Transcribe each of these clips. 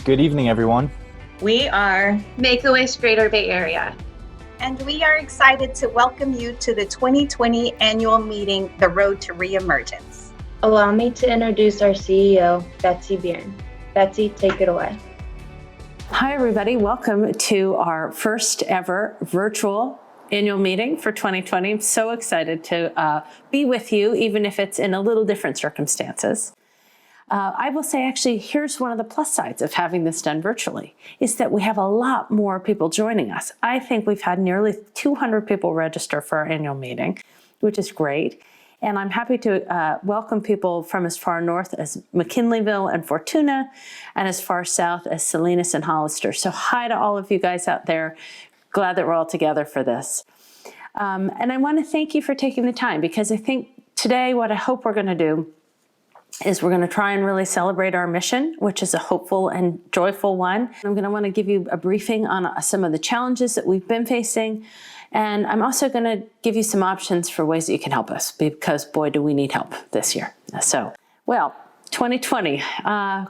Good evening, everyone. We are Make-A-Wish Greater Bay Area. And we are excited to welcome you to the 2020 annual meeting, The Road to Reemergence. Allow me to introduce our CEO, Betsy Biern. Betsy, take it away. Hi, everybody. Welcome to our first ever virtual annual meeting for 2020. I'm so excited to be with you, even if it's in a little different circumstances. I will say, actually, here's one of the plus sides of having this done virtually, is that we have a lot more people joining us. I think we've had nearly 200 people register for our annual meeting, which is great. And I'm happy to welcome people from as far north as McKinleyville and Fortuna, and as far south as Salinas and Hollister. So hi to all of you guys out there. Glad that we're all together for this. And I want to thank you for taking the time, because I think today what I hope we're going to do is we're going to try and really celebrate our mission, which is a hopeful and joyful one. I'm going to want to give you a briefing on some of the challenges that we've been facing. And I'm also going to give you some options for ways that you can help us, because boy, do we need help this year. So, well, 2020,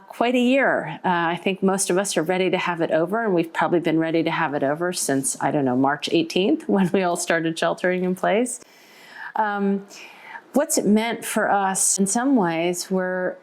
quite a year. I think most of us are ready to have it over, and we've probably been ready to have it over since, I don't know, March 18th, when we all started sheltering in place. What's it meant for us? In some ways, we're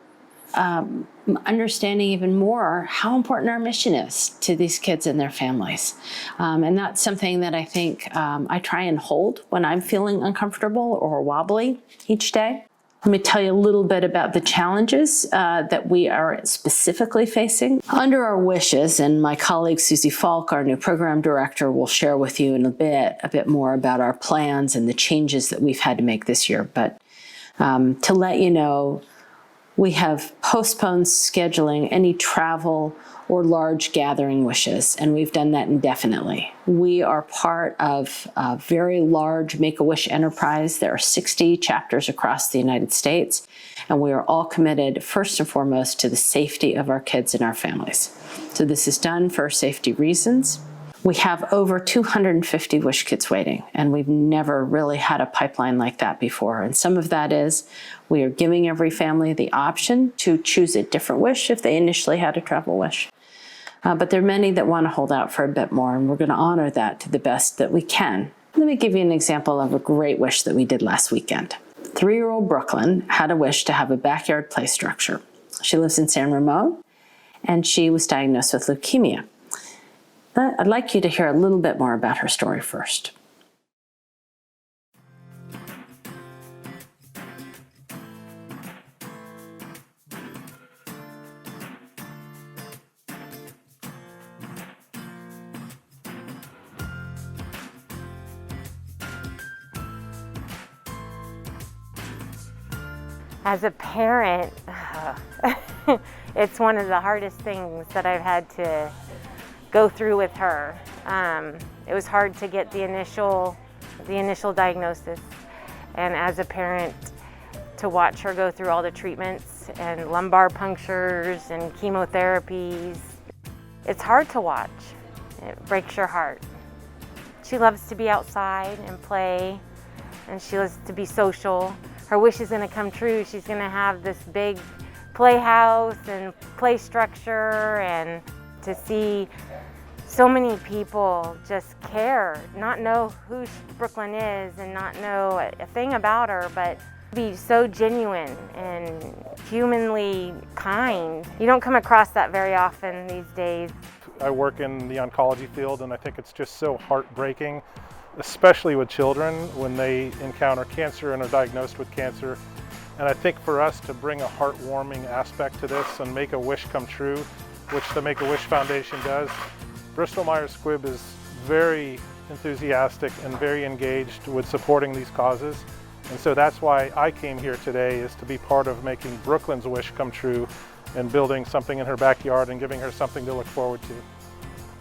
understanding even more how important our mission is to these kids and their families. And that's something that I think I try and hold when I'm feeling uncomfortable or wobbly each day. Let me tell you a little bit about the challenges that we are specifically facing. Under our wishes, and my colleague Susie Falk, our new program director, will share with you in a bit more about our plans and the changes that we've had to make this year. But to let you know, we have postponed scheduling any travel or large gathering wishes, and we've done that indefinitely. We are part of a very large Make-A-Wish enterprise. There are 60 chapters across the United States, and we are all committed, first and foremost, to the safety of our kids and our families. So this is done for safety reasons. We have over 250 Wish Kids waiting, and we've never really had a pipeline like that before. And some of that is we are giving every family the option to choose a different wish if they initially had a travel wish. But there are many that want to hold out for a bit more, and we're going to honor that to the best that we can. Let me give you an example of a great wish that we did last weekend. 3-year-old Brooklyn had a wish to have a backyard play structure. She lives in San Ramon, and she was diagnosed with leukemia. I'd like you to hear a little bit more about her story first. As a parent, it's one of the hardest things that I've had to go through with her. It was hard to get the initial diagnosis, and as a parent, to watch her go through all the treatments and lumbar punctures and chemotherapies. It's hard to watch. It breaks your heart. She loves to be outside and play, and she loves to be social. Her wish is going to come true. She's going to have this big playhouse and play structure, and to see so many people just care, not know who Brooklyn is and not know a thing about her, but be so genuine and humanly kind. You don't come across that very often these days. I work in the oncology field, and I think it's just so heartbreaking, especially with children when they encounter cancer and are diagnosed with cancer. And I think for us to bring a heartwarming aspect to this and make a wish come true, which the Make-A-Wish Foundation does, Bristol-Myers Squibb is very enthusiastic and very engaged with supporting these causes. And so that's why I came here today, is to be part of making Brooklyn's wish come true and building something in her backyard and giving her something to look forward to.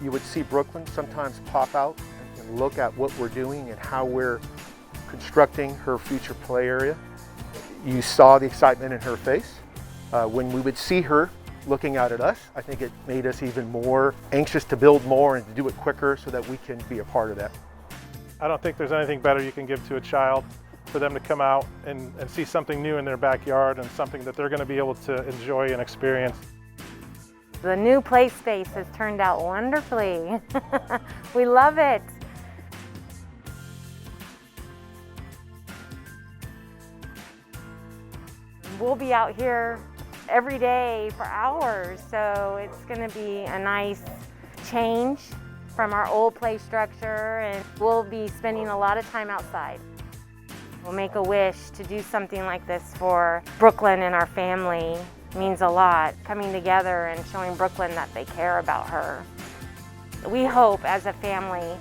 You would see Brooklyn sometimes pop out and look at what we're doing and how we're constructing her future play area. You saw the excitement in her face. When we would see her looking out at us, I think it made us even more anxious to build more and to do it quicker so that we can be a part of that. I don't think there's anything better you can give to a child, for them to come out and see something new in their backyard and something that they're going to be able to enjoy and experience. The new play space has turned out wonderfully. We love it. We'll be out here every day for hours, so it's going to be a nice change from our old play structure, and we'll be spending a lot of time outside. We'll make a wish to do something like this for Brooklyn and our family. It means a lot, coming together and showing Brooklyn that they care about her. We hope as a family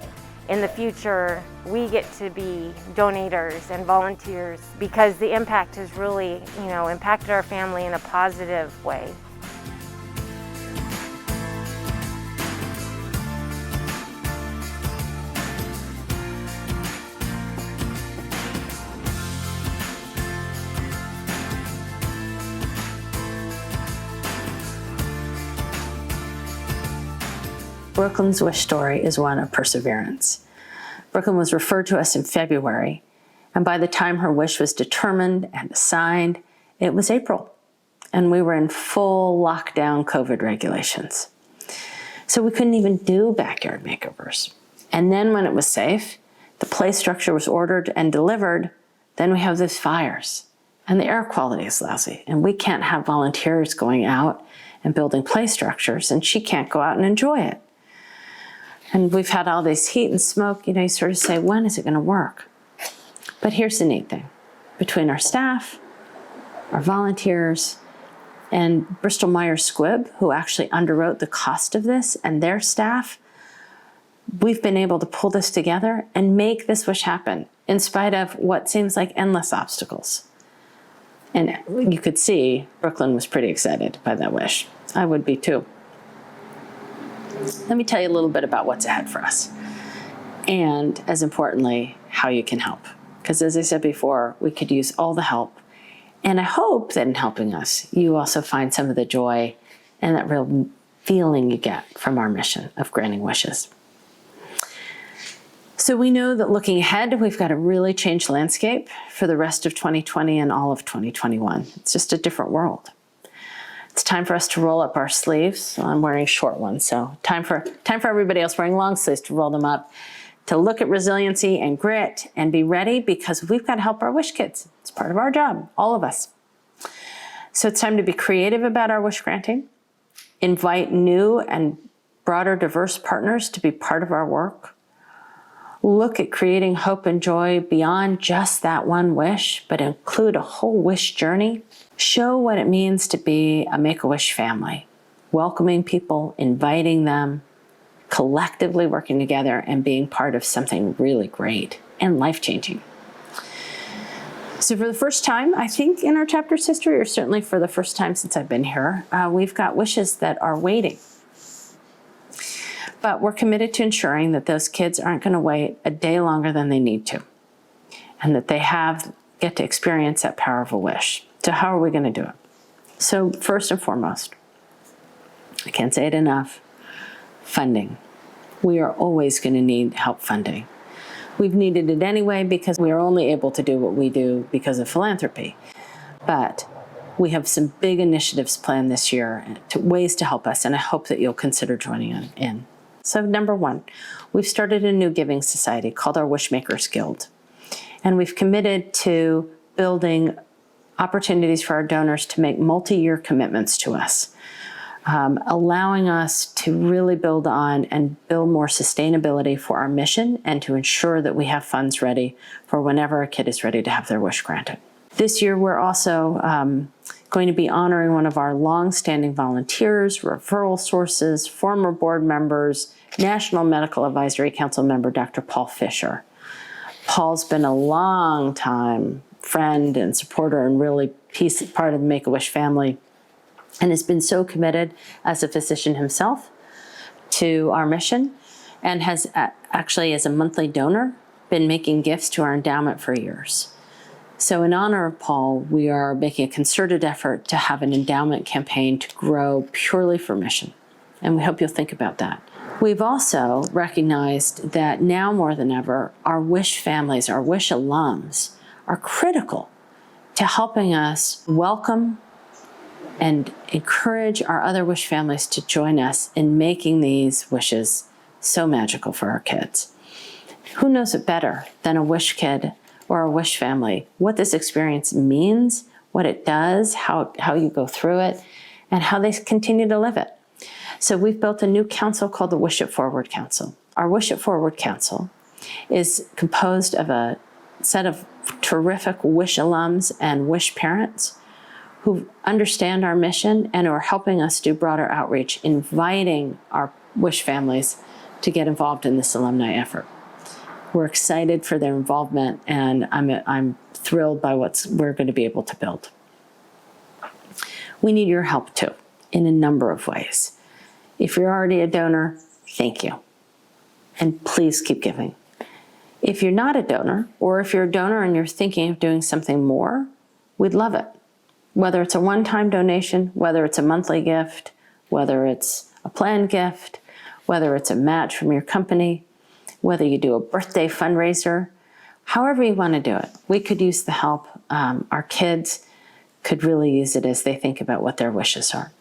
in the future we get to be donators and volunteers, because the impact has really, impacted our family in a positive way. Brooklyn's wish story is one of perseverance. Brooklyn was referred to us in February, and by the time her wish was determined and assigned, it was April, and we were in full lockdown COVID regulations. So we couldn't even do backyard makeovers. And then when it was safe, the play structure was ordered and delivered, then we have these fires, and the air quality is lousy, and we can't have volunteers going out and building play structures, and she can't go out and enjoy it. And we've had all this heat and smoke, you sort of say, when is it going to work? But here's the neat thing. Between our staff, our volunteers, and Bristol Myers Squibb, who actually underwrote the cost of this, and their staff, we've been able to pull this together and make this wish happen in spite of what seems like endless obstacles. And you could see Brooklyn was pretty excited by that wish. I would be too. Let me tell you a little bit about what's ahead for us, and as importantly, how you can help. Because as I said before, we could use all the help, and I hope that in helping us, you also find some of the joy and that real feeling you get from our mission of granting wishes. So we know that looking ahead, we've got a really changed landscape for the rest of 2020 and all of 2021. It's just a different world. It's time for us to roll up our sleeves. So I'm wearing short ones, so time for everybody else wearing long sleeves to roll them up, to look at resiliency and grit and be ready, because we've got to help our wish kids. It's part of our job, all of us. So it's time to be creative about our wish granting, invite new and broader diverse partners to be part of our work, look at creating hope and joy beyond just that one wish, but include a whole wish journey. Show what it means to be a Make-A-Wish family, welcoming people, inviting them, collectively working together and being part of something really great and life-changing. So for the first time, I think, in our chapter's history, or certainly for the first time since I've been here, we've got wishes that are waiting. But we're committed to ensuring that those kids aren't going to wait a day longer than they need to, and that they get to experience that power of a wish. So how are we going to do it? So first and foremost, I can't say it enough, funding. We are always going to need help funding. We've needed it anyway because we are only able to do what we do because of philanthropy. But we have some big initiatives planned this year, ways to help us, and I hope that you'll consider joining in. So number one, we've started a new giving society called our Wishmakers Guild. And we've committed to building opportunities for our donors to make multi-year commitments to us, allowing us to really build on and build more sustainability for our mission, and to ensure that we have funds ready for whenever a kid is ready to have their wish granted. This year, we're also going to be honoring one of our long-standing volunteers, referral sources, former board members, National Medical Advisory Council member, Dr. Paul Fisher. Paul's been a long time friend and supporter and really part of the Make-A-Wish family, and has been so committed as a physician himself to our mission, and has actually, as a monthly donor, been making gifts to our endowment for years. So in honor of Paul, we are making a concerted effort to have an endowment campaign to grow purely for mission, and we hope you'll think about that. We've also recognized that now more than ever, our Wish families, our Wish alums, are critical to helping us welcome and encourage our other wish families to join us in making these wishes so magical for our kids. Who knows it better than a wish kid or a wish family, what this experience means, what it does, how you go through it, and how they continue to live it. So we've built a new council called the Wish It Forward Council. Our Wish It Forward Council is composed of a set of terrific Wish alums and Wish parents who understand our mission and are helping us do broader outreach, inviting our Wish families to get involved in this alumni effort. We're excited for their involvement, and I'm thrilled by what we're going to be able to build. We need your help too, in a number of ways. If you're already a donor, thank you. And please keep giving. If you're not a donor, or if you're a donor and you're thinking of doing something more, we'd love it. Whether it's a one-time donation, whether it's a monthly gift, whether it's a planned gift, whether it's a match from your company, whether you do a birthday fundraiser, however you want to do it. We could use the help. Our kids could really use it as they think about what their wishes are.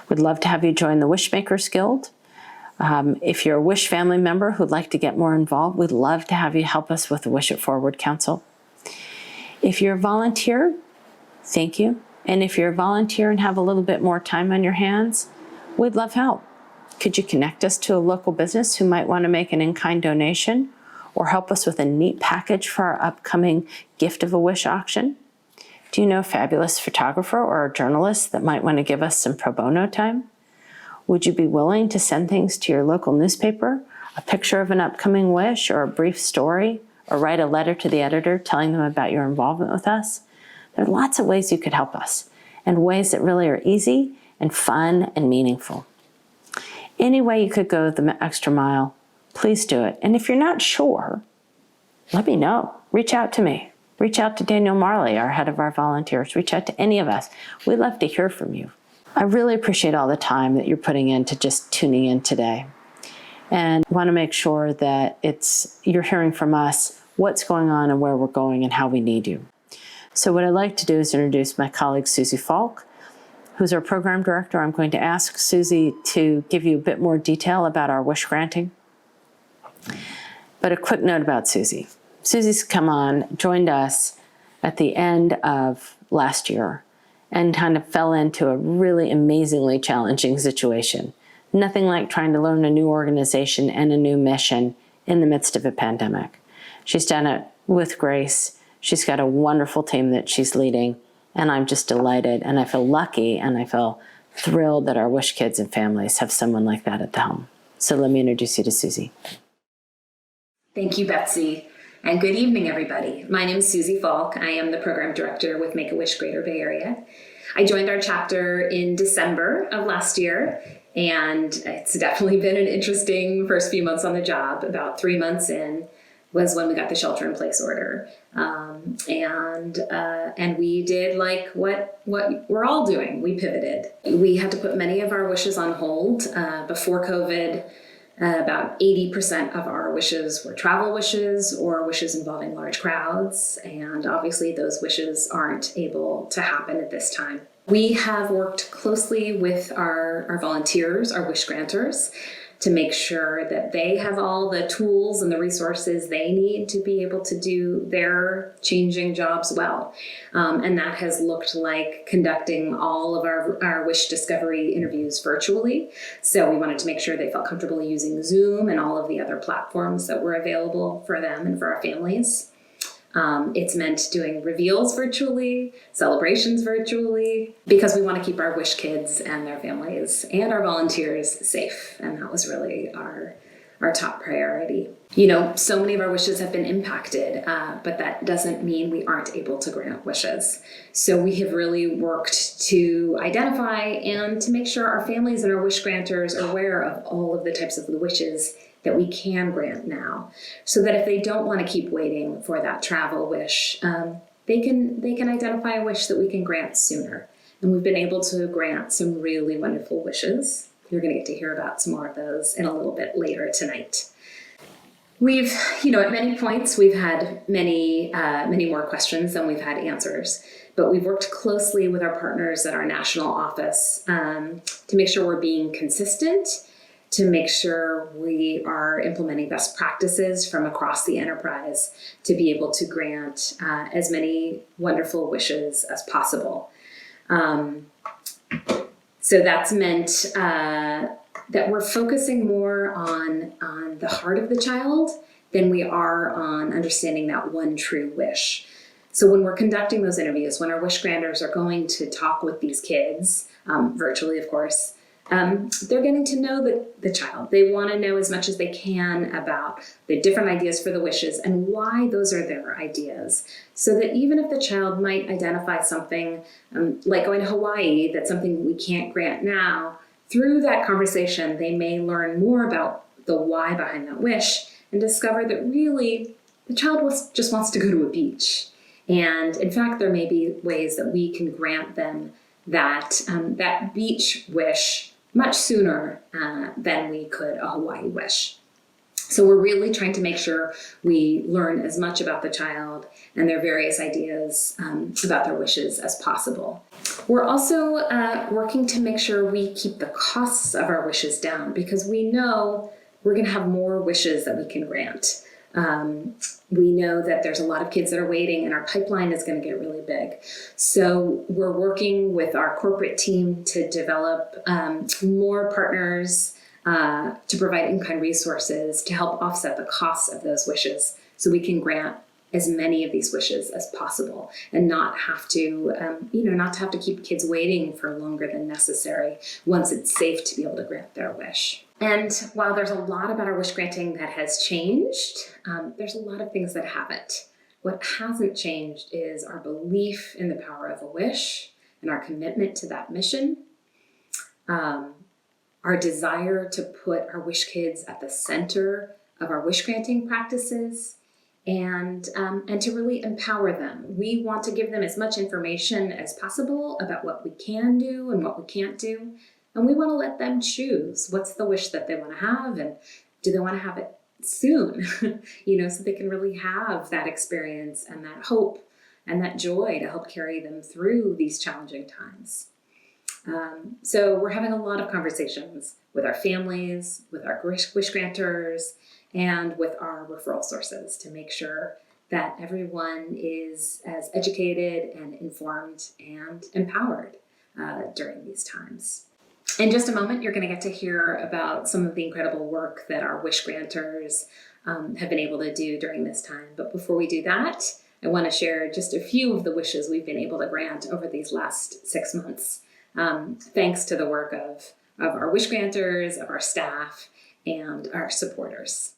We'd love to have you join the Wishmakers Guild. If you're a Wish family member who'd like to get more involved, we'd love to have you help us with the Wish It Forward Council. If you're a volunteer, thank you. And if you're a volunteer and have a little bit more time on your hands, we'd love help. Could you connect us to a local business who might want to make an in-kind donation or help us with a neat package for our upcoming Gift of a Wish auction? Do you know a fabulous photographer or a journalist that might want to give us some pro bono time? Would you be willing to send things to your local newspaper, a picture of an upcoming wish or a brief story, or write a letter to the editor telling them about your involvement with us? There are lots of ways you could help us, and ways that really are easy and fun and meaningful. Any way you could go the extra mile, please do it. And if you're not sure, let me know. Reach out to me. Reach out to Daniel Marley, our head of our volunteers. Reach out to any of us. We'd love to hear from you. I really appreciate all the time that you're putting into just tuning in today. And want to make sure that you're hearing from us what's going on and where we're going and how we need you. So what I'd like to do is introduce my colleague, Susie Falk, who's our program director. I'm going to ask Susie to give you a bit more detail about our wish granting. But a quick note about Susie. Susie's joined us at the end of last year and kind of fell into a really amazingly challenging situation. Nothing like trying to learn a new organization and a new mission in the midst of a pandemic. She's done it with grace. She's got a wonderful team that she's leading, and I'm just delighted, and I feel lucky, and I feel thrilled that our Wish kids and families have someone like that at the helm. So let me introduce you to Susie. Thank you, Betsy, and good evening, everybody. My name is Susie Falk. I am the program director with Make-A-Wish Greater Bay Area. I joined our chapter in December of last year, and it's definitely been an interesting first few months on the job. About 3 months in was when we got the shelter-in-place order. And we did like what we're all doing. We pivoted. We had to put many of our wishes on hold. Before COVID, about 80% of our wishes were travel wishes or wishes involving large crowds. And obviously those wishes aren't able to happen at this time. We have worked closely with our volunteers, our wish granters, to make sure that they have all the tools and the resources they need to be able to do their changing jobs well. And that has looked like conducting all of our wish discovery interviews virtually. So we wanted to make sure they felt comfortable using Zoom and all of the other platforms that were available for them and for our families. It's meant doing reveals virtually, celebrations virtually, because we want to keep our wish kids and their families and our volunteers safe. And that was really our top priority. You know, so many of our wishes have been impacted, but that doesn't mean we aren't able to grant wishes. So we have really worked to identify and to make sure our families and our wish granters are aware of all of the types of wishes that we can grant now, so that if they don't want to keep waiting for that travel wish, they can identify a wish that we can grant sooner. And we've been able to grant some really wonderful wishes. You're going to get to hear about some more of those in a little bit later tonight. We've, at many points, we've had many more questions than we've had answers, but we've worked closely with our partners at our national office to make sure we're being consistent, to make sure we are implementing best practices from across the enterprise to be able to grant as many wonderful wishes as possible. So that's meant that we're focusing more on the heart of the child than we are on understanding that one true wish. So when we're conducting those interviews, when our wish granters are going to talk with these kids, virtually of course, they're getting to know the child. They want to know as much as they can about the different ideas for the wishes and why those are their ideas. So that even if the child might identify something like going to Hawaii, that's something we can't grant now, through that conversation, they may learn more about the why behind that wish and discover that really the child just wants to go to a beach. And in fact, there may be ways that we can grant them that beach wish much sooner than we could a Hawaii wish. So we're really trying to make sure we learn as much about the child and their various ideas about their wishes as possible. We're also working to make sure we keep the costs of our wishes down, because we know we're going to have more wishes that we can grant. We know that there's a lot of kids that are waiting and our pipeline is going to get really big. So we're working with our corporate team to develop more partners to provide in-kind resources to help offset the costs of those wishes so we can grant as many of these wishes as possible and not have to, not to have to keep kids waiting for longer than necessary once it's safe to be able to grant their wish. And while there's a lot about our wish granting that has changed, there's a lot of things that haven't. What hasn't changed is our belief in the power of a wish and our commitment to that mission, our desire to put our wish kids at the center of our wish granting practices, and to really empower them. We want to give them as much information as possible about what we can do and what we can't do. And we want to let them choose what's the wish that they want to have, and do they want to have it soon, so they can really have that experience and that hope and that joy to help carry them through these challenging times. So we're having a lot of conversations with our families, with our wish granters, and with our referral sources to make sure that everyone is as educated and informed and empowered during these times. In just a moment, you're going to get to hear about some of the incredible work that our wish granters have been able to do during this time. But before we do that, I want to share just a few of the wishes we've been able to grant over these last 6 months, thanks to the work of our wish granters, of our staff, and our supporters.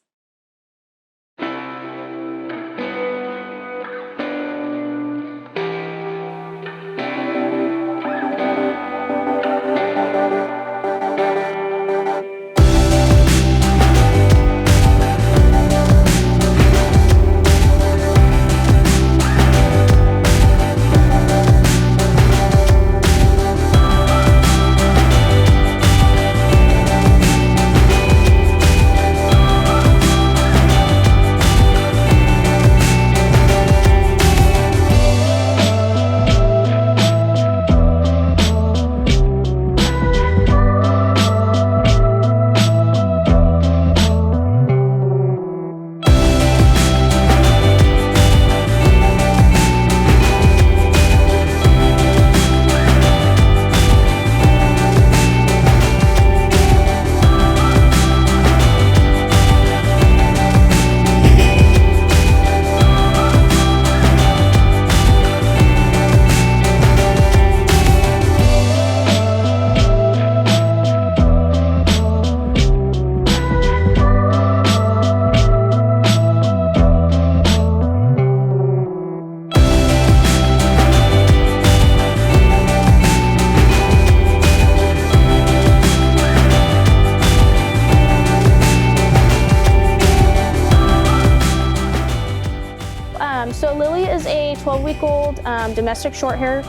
So Lily is a 12-week-old domestic short-hair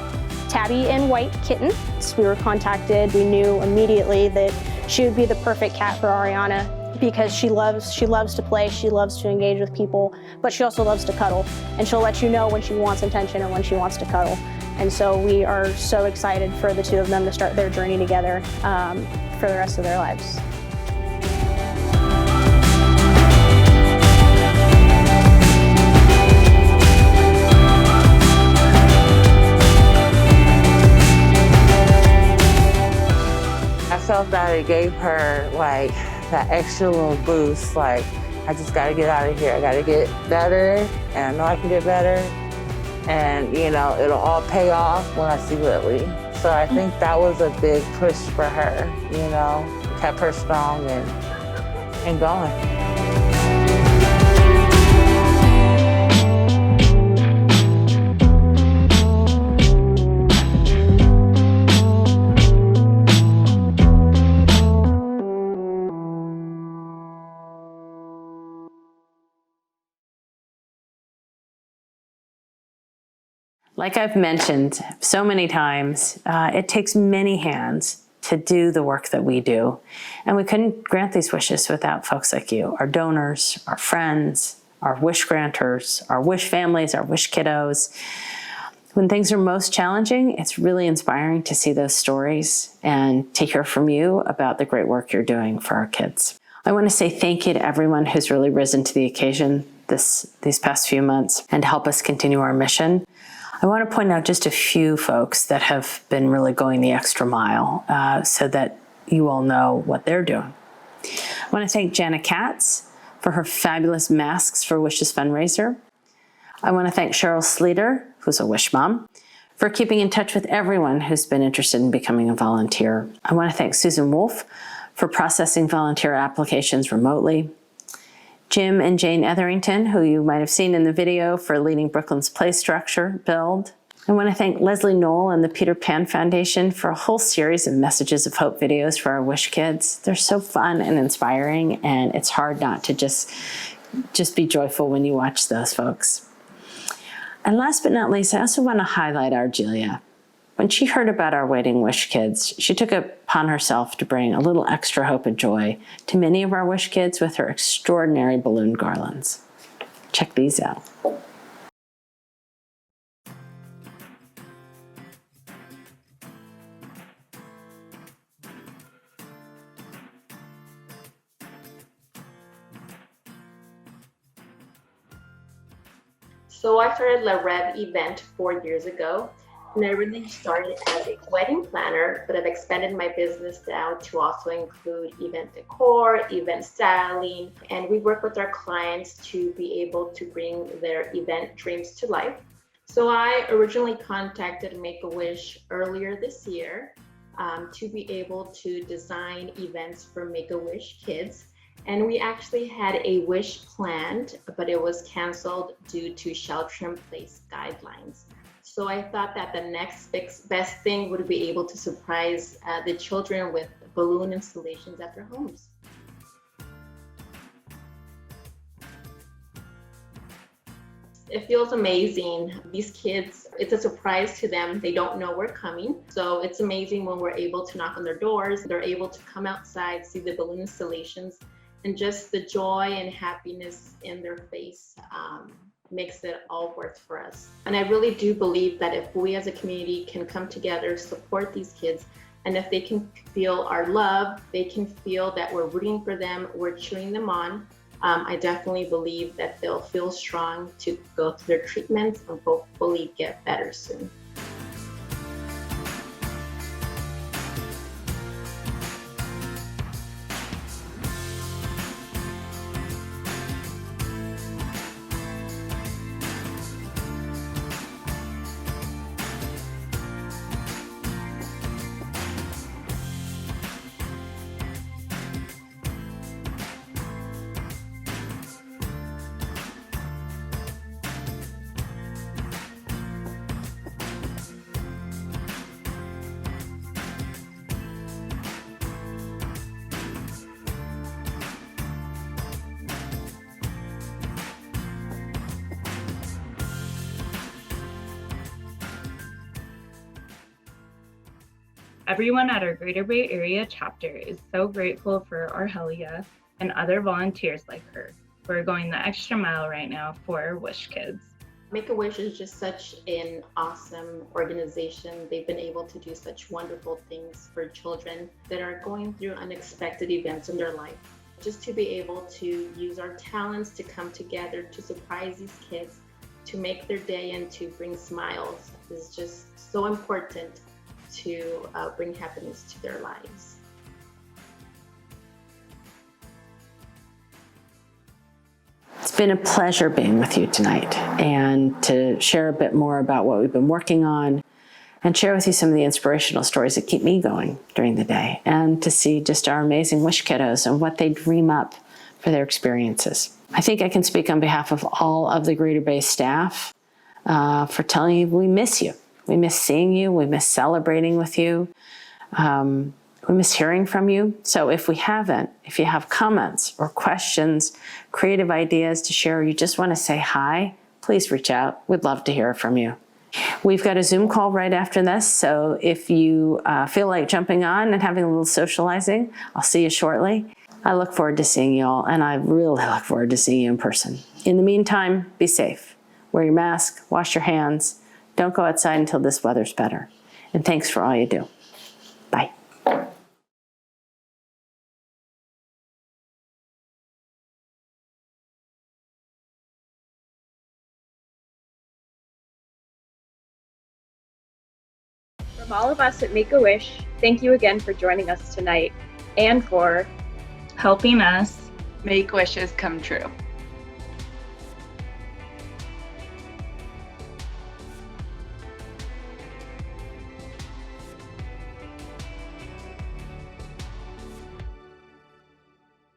tabby and white kitten. So we were contacted. We knew immediately that she would be the perfect cat for Aryana. because she loves to play, she loves to engage with people, but she also loves to cuddle, and she'll let you know when she wants attention and when she wants to cuddle. And so we are so excited for the two of them to start their journey together for the rest of their lives. I felt that it gave her like that extra little boost, like I just gotta get out of here. I gotta get better, and I know I can get better. And you know, it'll all pay off when I see Lily. So I think that was a big push for her, you know, kept her strong and going. Like I've mentioned so many times, it takes many hands to do the work that we do. And we couldn't grant these wishes without folks like you, our donors, our friends, our wish granters, our wish families, our wish kiddos. When things are most challenging, it's really inspiring to see those stories and to hear from you about the great work you're doing for our kids. I want to say thank you to everyone who's really risen to the occasion these past few months and to help us continue our mission. I want to point out just a few folks that have been really going the extra mile so that you all know what they're doing. I want to thank Jana Katz for her fabulous Masks for Wishes fundraiser. I want to thank Cheryl Sleater, who's a Wish mom, for keeping in touch with everyone who's been interested in becoming a volunteer. I want to thank Susan Wolf for processing volunteer applications remotely. Jim and Jane Etherington, who you might have seen in the video, for leading Brooklyn's play structure build. I want to thank Leslie Knoll and the Peter Pan Foundation for a whole series of Messages of Hope videos for our Wish kids. They're so fun and inspiring, and it's hard not to just be joyful when you watch those folks. And last but not least, I also want to highlight our Julia. When she heard about our Waiting Wish kids, she took it upon herself to bring a little extra hope and joy to many of our Wish kids with her extraordinary balloon garlands. Check these out. So I started La Rev event 4 years ago. And I really started as a wedding planner, but I've expanded my business now to also include event decor, event styling, and we work with our clients to be able to bring their event dreams to life. So I originally contacted Make-A-Wish earlier this year to be able to design events for Make-A-Wish kids. And we actually had a wish planned, but it was canceled due to shelter-in-place guidelines. So I thought that the next best thing would be able to surprise the children with balloon installations at their homes. It feels amazing. These kids, it's a surprise to them. They don't know we're coming. So it's amazing when we're able to knock on their doors. They're able to come outside, see the balloon installations, and just the joy and happiness in their face makes it all worth for us. And I really do believe that if we as a community can come together, support these kids, and if they can feel our love, they can feel that we're rooting for them, we're cheering them on, I definitely believe that they'll feel strong to go through their treatments and hopefully get better soon. Everyone at our Greater Bay Area chapter is so grateful for Arhelia and other volunteers like her who are going the extra mile right now for Wish Kids. Make-A-Wish is just such an awesome organization. They've been able to do such wonderful things for children that are going through unexpected events in their life. Just to be able to use our talents to come together to surprise these kids, to make their day and to bring smiles is just so important to bring happiness to their lives. It's been a pleasure being with you tonight and to share a bit more about what we've been working on and share with you some of the inspirational stories that keep me going during the day, and to see just our amazing Wish kiddos and what they dream up for their experiences. I think I can speak on behalf of all of the Greater Bay staff for telling you we miss you. We miss seeing you. We miss celebrating with you. We miss hearing from you. So if you have comments or questions, creative ideas to share, or you just want to say hi, please reach out. We'd love to hear from you. We've got a Zoom call right after this, so if you feel like jumping on and having a little socializing, I'll see you shortly. I look forward to seeing you all, and I really look forward to seeing you in person. In the meantime, be safe. Wear your mask, wash your hands. Don't go outside until this weather's better. And thanks for all you do. Bye. From all of us at Make-A-Wish, thank you again for joining us tonight and for Helping us make wishes come true.